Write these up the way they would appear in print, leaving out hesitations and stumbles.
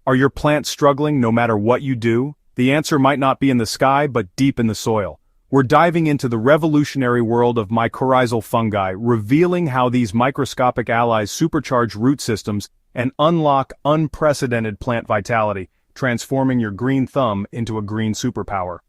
Are your plants struggling no matter what you do? The answer might not be in the sky, but deep in the soil. We're diving into the revolutionary world of mycorrhizal fungi, revealing how these microscopic allies supercharge root systems and unlock unprecedented plant vitality, transforming your green thumb into a green superpower.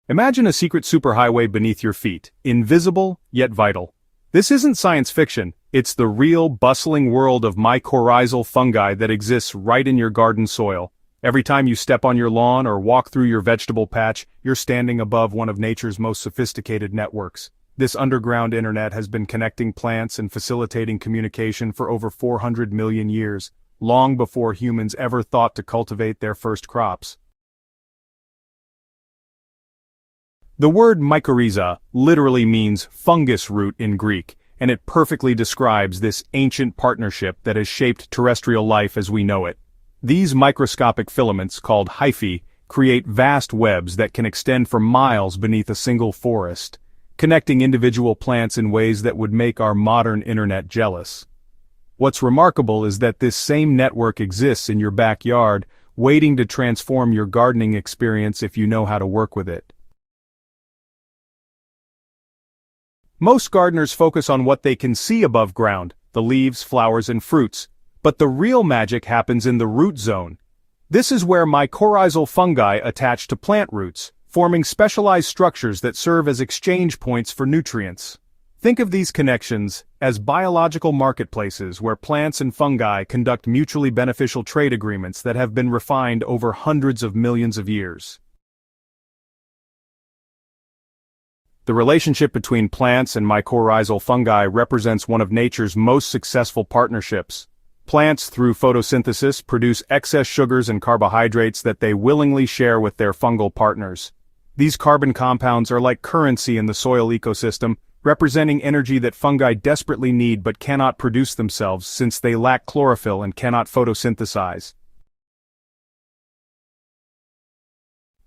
Imagine a secret superhighway beneath your feet, invisible yet vital. This isn't science fiction, it's the real, bustling world of mycorrhizal fungi that exists right in your garden soil. Every time you step on your lawn or walk through your vegetable patch, you're standing above one of nature's most sophisticated networks. This underground internet has been connecting plants and facilitating communication for over 400 million years, long before humans ever thought to cultivate their first crops. The word mycorrhiza literally means fungus root in Greek, and it perfectly describes this ancient partnership that has shaped terrestrial life as we know it. These microscopic filaments, called hyphae, create vast webs that can extend for miles beneath a single forest, connecting individual plants in ways that would make our modern internet jealous. What's remarkable is that this same network exists in your backyard, waiting to transform your gardening experience if you know how to work with it. Most gardeners focus on what they can see above ground, the leaves, flowers, and fruits. But the real magic happens in the root zone. This is where mycorrhizal fungi attach to plant roots, forming specialized structures that serve as exchange points for nutrients. Think of these connections as biological marketplaces where plants and fungi conduct mutually beneficial trade agreements that have been refined over hundreds of millions of years. The relationship between plants and mycorrhizal fungi represents one of nature's most successful partnerships. Plants, through photosynthesis, produce excess sugars and carbohydrates that they willingly share with their fungal partners. These carbon compounds are like currency in the soil ecosystem, representing energy that fungi desperately need but cannot produce themselves since they lack chlorophyll and cannot photosynthesize.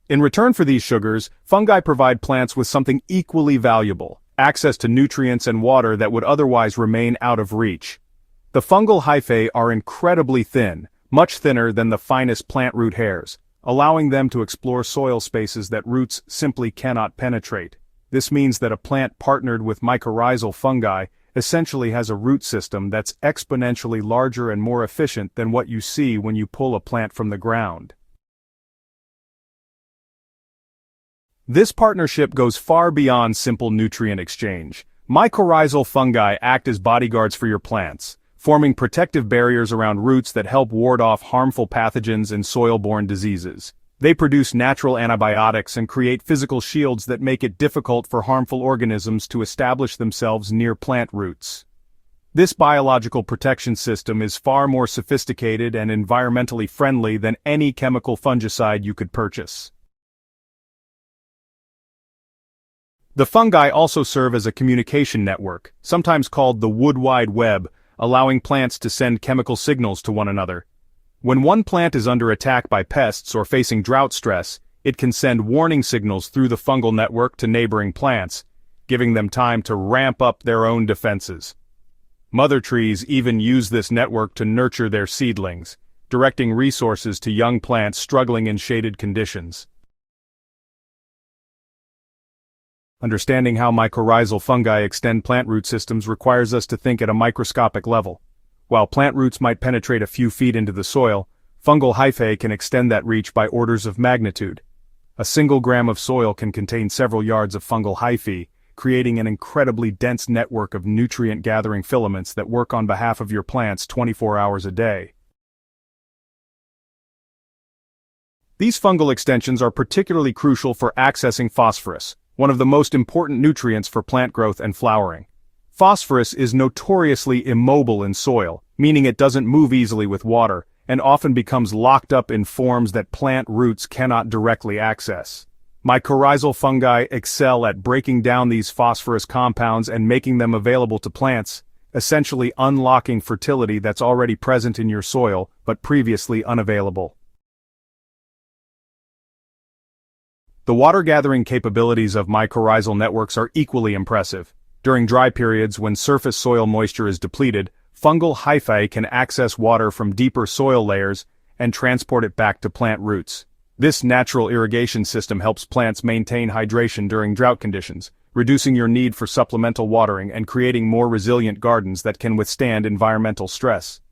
In return for these sugars, fungi provide plants with something equally valuable: access to nutrients and water that would otherwise remain out of reach. The fungal hyphae are incredibly thin, much thinner than the finest plant root hairs, allowing them to explore soil spaces that roots simply cannot penetrate. This means that a plant partnered with mycorrhizal fungi essentially has a root system that's exponentially larger and more efficient than what you see when you pull a plant from the ground. This partnership goes far beyond simple nutrient exchange. Mycorrhizal fungi act as bodyguards for your plants, forming protective barriers around roots that help ward off harmful pathogens and soil-borne diseases. They produce natural antibiotics and create physical shields that make it difficult for harmful organisms to establish themselves near plant roots. This biological protection system is far more sophisticated and environmentally friendly than any chemical fungicide you could purchase. The fungi also serve as a communication network, sometimes called the Wood Wide Web, allowing plants to send chemical signals to one another. When one plant is under attack by pests or facing drought stress, it can send warning signals through the fungal network to neighboring plants, giving them time to ramp up their own defenses. Mother trees even use this network to nurture their seedlings, directing resources to young plants struggling in shaded conditions. Understanding how mycorrhizal fungi extend plant root systems requires us to think at a microscopic level. While plant roots might penetrate a few feet into the soil, fungal hyphae can extend that reach by orders of magnitude. A single gram of soil can contain several yards of fungal hyphae, creating an incredibly dense network of nutrient-gathering filaments that work on behalf of your plants 24 hours a day. These fungal extensions are particularly crucial for accessing phosphorus, one of the most important nutrients for plant growth and flowering. Phosphorus is notoriously immobile in soil, meaning it doesn't move easily with water, and often becomes locked up in forms that plant roots cannot directly access. Mycorrhizal fungi excel at breaking down these phosphorus compounds and making them available to plants, essentially unlocking fertility that's already present in your soil, but previously unavailable. The water-gathering capabilities of mycorrhizal networks are equally impressive. During dry periods when surface soil moisture is depleted, fungal hyphae can access water from deeper soil layers and transport it back to plant roots. This natural irrigation system helps plants maintain hydration during drought conditions, reducing your need for supplemental watering and creating more resilient gardens that can withstand environmental stress.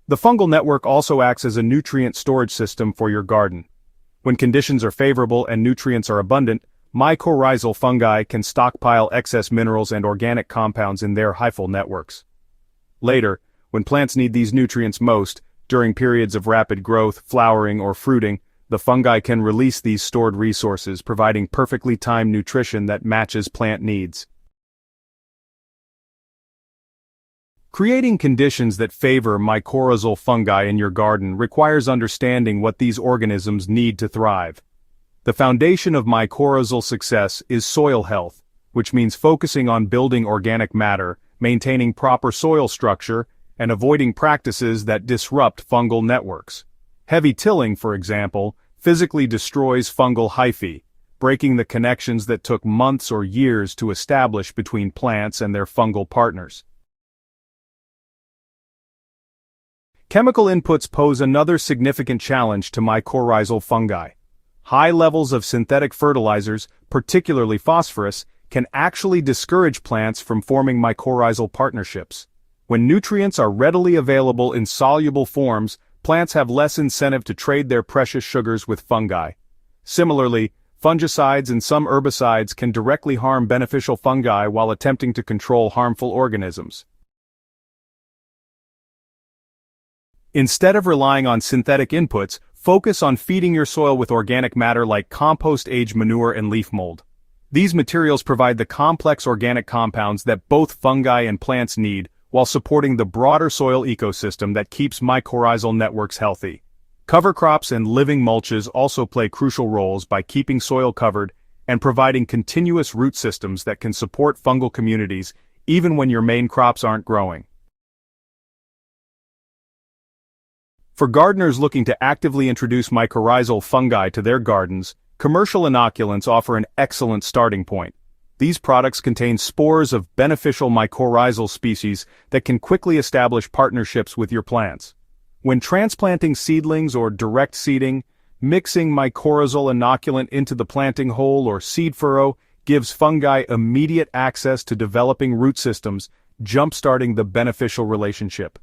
The fungal network also acts as a nutrient storage system for your garden. When conditions are favorable and nutrients are abundant, mycorrhizal fungi can stockpile excess minerals and organic compounds in their hyphal networks. Later, when plants need these nutrients most, during periods of rapid growth, flowering, or fruiting, the fungi can release these stored resources, providing perfectly timed nutrition that matches plant needs. Creating conditions that favor mycorrhizal fungi in your garden requires understanding what these organisms need to thrive. The foundation of mycorrhizal success is soil health, which means focusing on building organic matter, maintaining proper soil structure, and avoiding practices that disrupt fungal networks. Heavy tilling, for example, physically destroys fungal hyphae, breaking the connections that took months or years to establish between plants and their fungal partners. Chemical inputs pose another significant challenge to mycorrhizal fungi. High levels of synthetic fertilizers, particularly phosphorus, can actually discourage plants from forming mycorrhizal partnerships. When nutrients are readily available in soluble forms, plants have less incentive to trade their precious sugars with fungi. Similarly, fungicides and some herbicides can directly harm beneficial fungi while attempting to control harmful organisms. Instead of relying on synthetic inputs, focus on feeding your soil with organic matter like compost-aged manure and leaf mold. These materials provide the complex organic compounds that both fungi and plants need, while supporting the broader soil ecosystem that keeps mycorrhizal networks healthy. Cover crops and living mulches also play crucial roles by keeping soil covered and providing continuous root systems that can support fungal communities even when your main crops aren't growing. For gardeners looking to actively introduce mycorrhizal fungi to their gardens, commercial inoculants offer an excellent starting point. These products contain spores of beneficial mycorrhizal species that can quickly establish partnerships with your plants. When transplanting seedlings or direct seeding, mixing mycorrhizal inoculant into the planting hole or seed furrow gives fungi immediate access to developing root systems, jump-starting the beneficial relationship.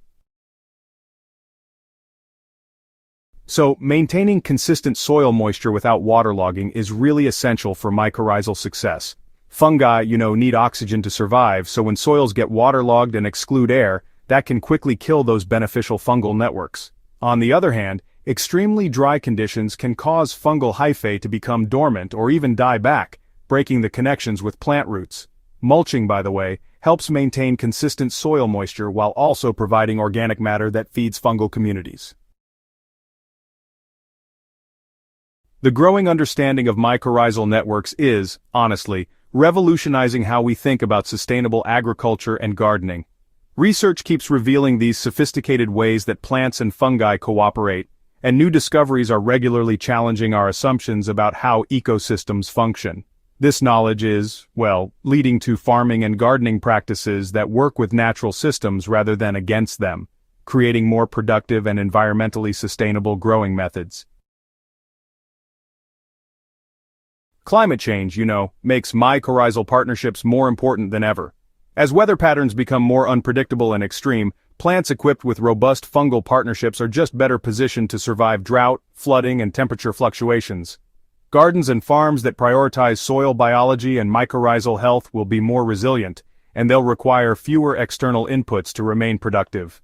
So, maintaining consistent soil moisture without waterlogging is really essential for mycorrhizal success. Fungi, need oxygen to survive, so when soils get waterlogged and exclude air, that can quickly kill those beneficial fungal networks. On the other hand, extremely dry conditions can cause fungal hyphae to become dormant or even die back, breaking the connections with plant roots. Mulching, by the way, helps maintain consistent soil moisture while also providing organic matter that feeds fungal communities. The growing understanding of mycorrhizal networks is, honestly, revolutionizing how we think about sustainable agriculture and gardening. Research keeps revealing these sophisticated ways that plants and fungi cooperate, and new discoveries are regularly challenging our assumptions about how ecosystems function. This knowledge is, leading to farming and gardening practices that work with natural systems rather than against them, creating more productive and environmentally sustainable growing methods. Climate change, makes mycorrhizal partnerships more important than ever. As weather patterns become more unpredictable and extreme, plants equipped with robust fungal partnerships are just better positioned to survive drought, flooding, and temperature fluctuations. Gardens and farms that prioritize soil biology and mycorrhizal health will be more resilient, and they'll require fewer external inputs to remain productive.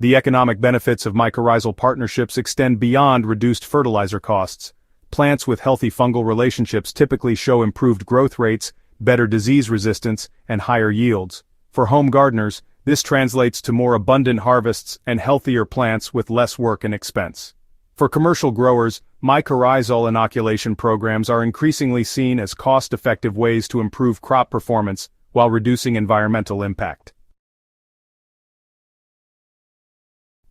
The economic benefits of mycorrhizal partnerships extend beyond reduced fertilizer costs. Plants with healthy fungal relationships typically show improved growth rates, better disease resistance, and higher yields. For home gardeners, this translates to more abundant harvests and healthier plants with less work and expense. For commercial growers, mycorrhizal inoculation programs are increasingly seen as cost-effective ways to improve crop performance while reducing environmental impact.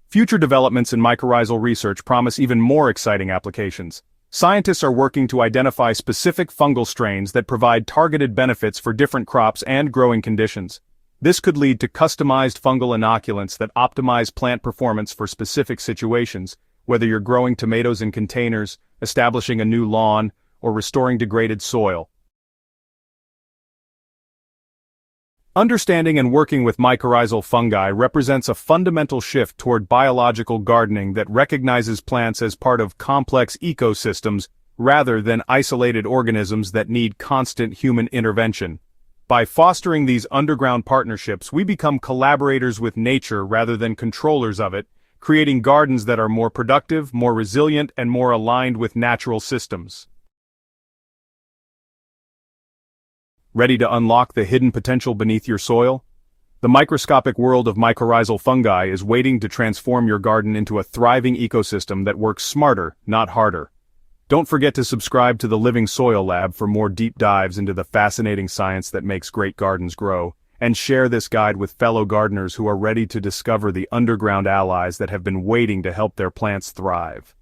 Future developments in mycorrhizal research promise even more exciting applications. Scientists are working to identify specific fungal strains that provide targeted benefits for different crops and growing conditions. This could lead to customized fungal inoculants that optimize plant performance for specific situations, whether you're growing tomatoes in containers, establishing a new lawn, or restoring degraded soil. Understanding and working with mycorrhizal fungi represents a fundamental shift toward biological gardening that recognizes plants as part of complex ecosystems rather than isolated organisms that need constant human intervention. By fostering these underground partnerships, we become collaborators with nature rather than controllers of it, creating gardens that are more productive, more resilient, and more aligned with natural systems. Ready to unlock the hidden potential beneath your soil? The microscopic world of mycorrhizal fungi is waiting to transform your garden into a thriving ecosystem that works smarter, not harder. Don't forget to subscribe to the Living Soil Lab for more deep dives into the fascinating science that makes great gardens grow, and share this guide with fellow gardeners who are ready to discover the underground allies that have been waiting to help their plants thrive.